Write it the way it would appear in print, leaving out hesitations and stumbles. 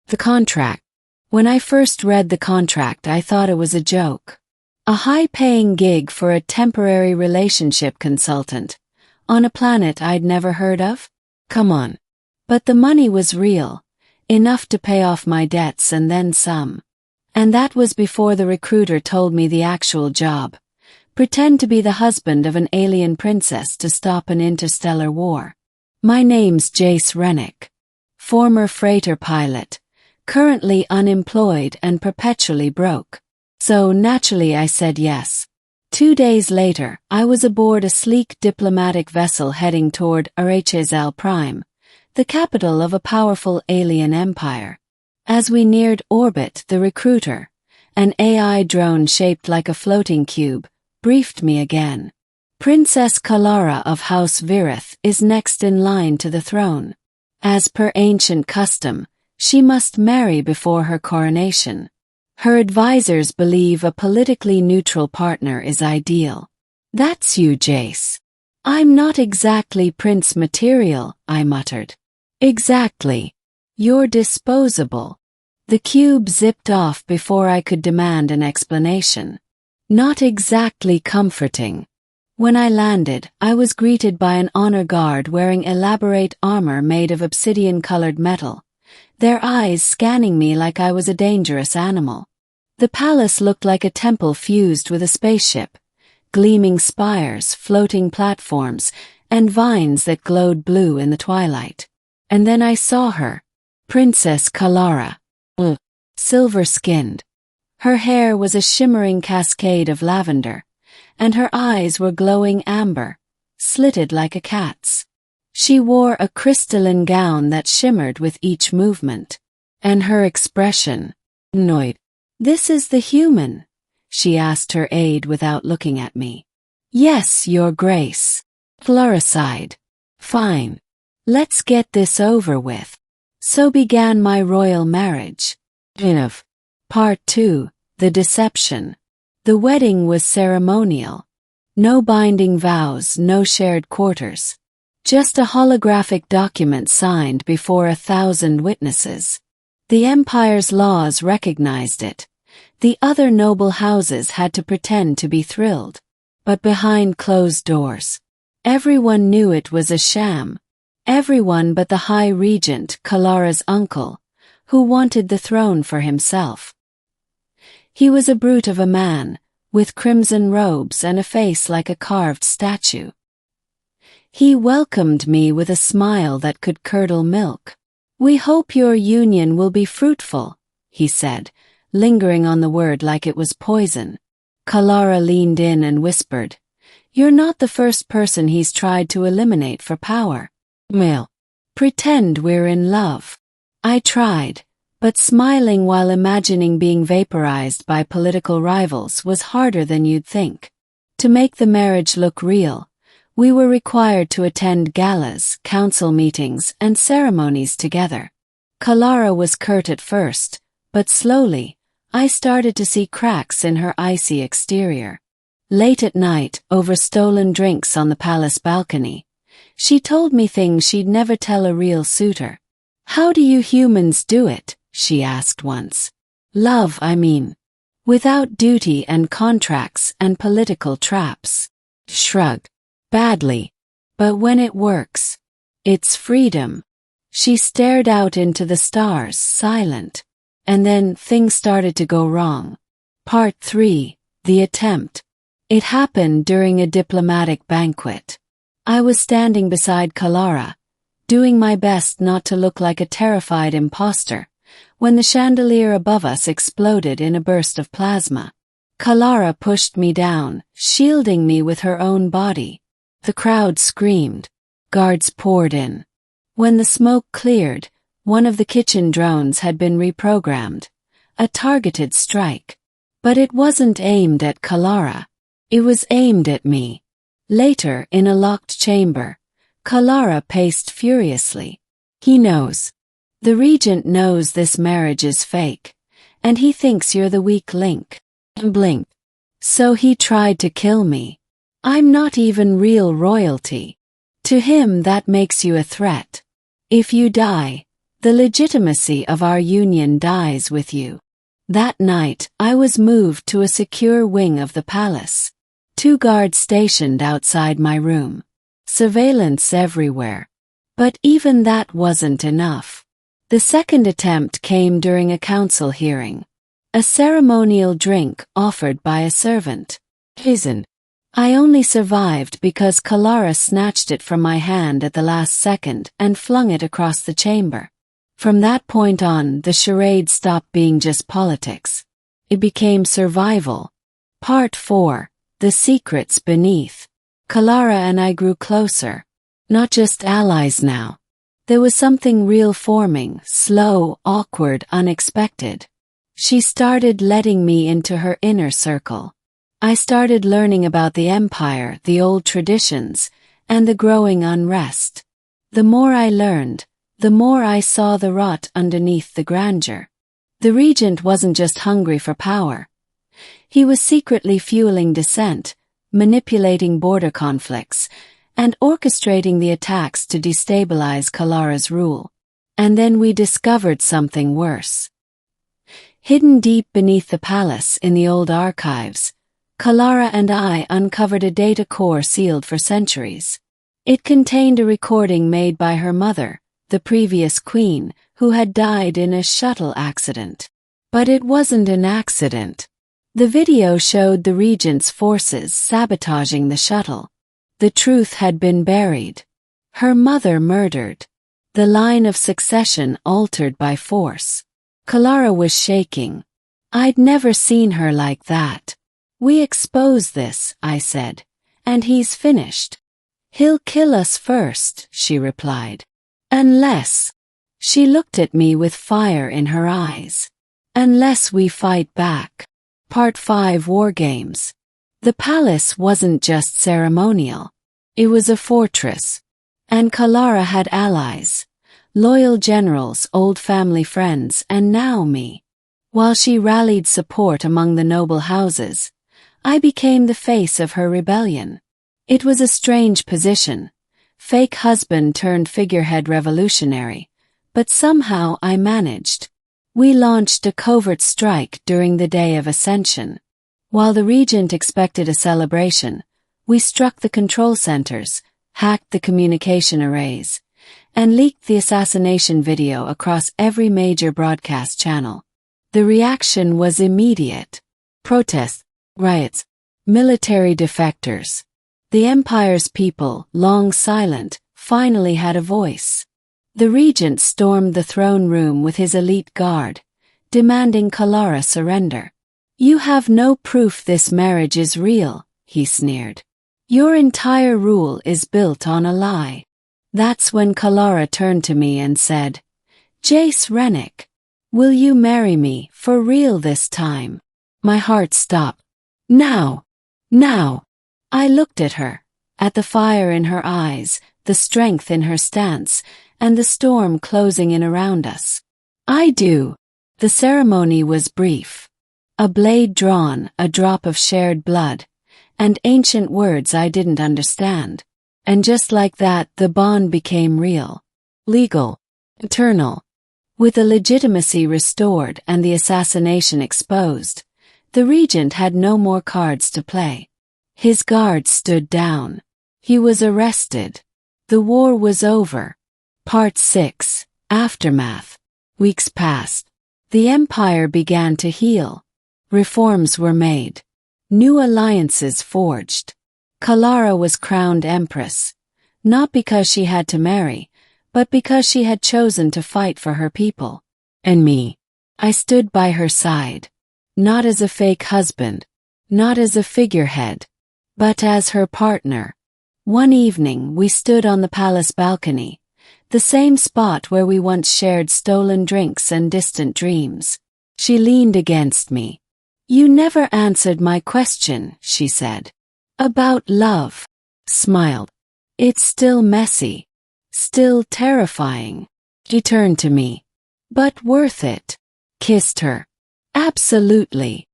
The contract. When I first read the contract, I thought it was a joke. A high-paying gig for a temporary relationship consultant on a planet I'd never heard of? Come on. But the money was real, enough to pay off my debts and then some. And that was before the recruiter told me the actual job. Pretend to be the husband of an alien princess to stop an interstellar war. My name's Jace Rennick. Former freighter pilot. Currently unemployed and perpetually broke. So naturally I said yes. 2 days later, I was aboard a sleek diplomatic vessel heading toward HFY Prime, the capital of a powerful alien empire. As we neared orbit, the recruiter, an AI drone shaped like a floating cube, briefed me again. Princess Kalara of House Virith is next in line to the throne. As per ancient custom, she must marry before her coronation. Her advisors believe a politically neutral partner is ideal. That's you, Jace. I'm not exactly prince material, I muttered. Exactly. You're disposable. The cube zipped off before I could demand an explanation. Not exactly comforting. When I landed, I was greeted by an honor guard wearing elaborate armor made of obsidian-colored metal, their eyes scanning me like I was a dangerous animal. The palace looked like a temple fused with a spaceship, gleaming spires, floating platforms, and vines that glowed blue in the twilight. And then I saw her, Princess Kalara. Silver-skinned. Her hair was a shimmering cascade of lavender, and her eyes were glowing amber, slitted like a cat's. She wore a crystalline gown that shimmered with each movement. And her expression, annoyed. This is the human, she asked her aide without looking at me. Yes, Your Grace. Flora sighed. Fine. Let's get this over with. So began my royal marriage. Part 2, The Deception. The wedding was ceremonial. No binding vows, no shared quarters. Just a holographic document signed before 1,000 witnesses. The empire's laws recognized it. The other noble houses had to pretend to be thrilled. But behind closed doors, everyone knew it was a sham. Everyone but the High Regent, Kalara's uncle, who wanted the throne for himself. He was a brute of a man, with crimson robes and a face like a carved statue. He welcomed me with a smile that could curdle milk. We hope your union will be fruitful, he said, lingering on the word like it was poison. Kalara leaned in and whispered, You're not the first person he's tried to eliminate for power. Pretend we're in love. I tried, but smiling while imagining being vaporized by political rivals was harder than you'd think. To make the marriage look real, we were required to attend galas, council meetings, and ceremonies together. Kalara was curt at first, but slowly, I started to see cracks in her icy exterior. Late at night, over stolen drinks on the palace balcony, she told me things she'd never tell a real suitor. How do you humans do it? She asked once. Love, I mean. Without duty and contracts and political traps. Shrugged. Badly. But when it works, it's freedom. She stared out into the stars, silent. And then things started to go wrong. Part 3, The Attempt. It happened during a diplomatic banquet. I was standing beside Kalara, doing my best not to look like a terrified imposter, when the chandelier above us exploded in a burst of plasma. Kalara pushed me down, shielding me with her own body. The crowd screamed. Guards poured in. When the smoke cleared, one of the kitchen drones had been reprogrammed. A targeted strike. But it wasn't aimed at Kalara. It was aimed at me. Later, in a locked chamber, Kalara paced furiously. He knows. The regent knows this marriage is fake, and he thinks you're the weak link. Blink. So he tried to kill me. I'm not even real royalty. To him that makes you a threat. If you die, The legitimacy of our union dies with you. That night, I was moved to a secure wing of the palace. 2 guards stationed outside my room. Surveillance everywhere. But even that wasn't enough. The second attempt came during a council hearing. A ceremonial drink offered by a servant. I only survived because Kalara snatched it from my hand at the last second and flung it across the chamber. From that point on, the charade stopped being just politics. It became survival. Part 4. The Secrets Beneath. Kalara and I grew closer. Not just allies now. There was something real forming, slow, awkward, unexpected. She started letting me into her inner circle. I started learning about the empire, the old traditions, and the growing unrest. The more I learned, the more I saw the rot underneath the grandeur. The regent wasn't just hungry for power. He was secretly fueling dissent, manipulating border conflicts, and orchestrating the attacks to destabilize Kalara's rule. And then we discovered something worse. Hidden deep beneath the palace in the old archives, Kalara and I uncovered a data core sealed for centuries. It contained a recording made by her mother, the previous queen, who had died in a shuttle accident. But it wasn't an accident. The video showed the regent's forces sabotaging the shuttle. The truth had been buried. Her mother murdered. The line of succession altered by force. Kalara was shaking. I'd never seen her like that. We exposed this, I said, and he's finished. He'll kill us first, she replied. Unless. She looked at me with fire in her eyes. Unless we fight back. Part 5 War Games. The palace wasn't just ceremonial. It was a fortress. And Kalara had allies. Loyal generals, old family friends, and now me. While she rallied support among the noble houses, I became the face of her rebellion. It was a strange position. Fake husband turned figurehead revolutionary. But somehow I managed. We launched a covert strike during the day of Ascension. While the regent expected a celebration, we struck the control centers, hacked the communication arrays, and leaked the assassination video across every major broadcast channel. The reaction was immediate. Protests, riots, military defectors. The empire's people, long silent, finally had a voice. The regent stormed the throne room with his elite guard, demanding Kalara surrender. You have no proof this marriage is real, he sneered. Your entire rule is built on a lie. That's when Kalara turned to me and said, Jace Rennick, will you marry me for real this time? My heart stopped. Now! Now! I looked at her, at the fire in her eyes, the strength in her stance, and the storm closing in around us. I do. The ceremony was brief. A blade drawn, a drop of shared blood, and ancient words I didn't understand. And just like that, the bond became real. Legal. Eternal. With the legitimacy restored and the assassination exposed, the regent had no more cards to play. His guards stood down. He was arrested. The war was over. Part 6. Aftermath. Weeks passed. The empire began to heal. Reforms were made. New alliances forged. Kalara was crowned empress, not because she had to marry, but because she had chosen to fight for her people. And me. I stood by her side. Not as a fake husband, not as a figurehead, but as her partner. One evening we stood on the palace balcony, the same spot where we once shared stolen drinks and distant dreams. She leaned against me. You never answered my question, she said. About love. Smiled. It's still messy. Still terrifying. She turned to me. But worth it. Kissed her. Absolutely.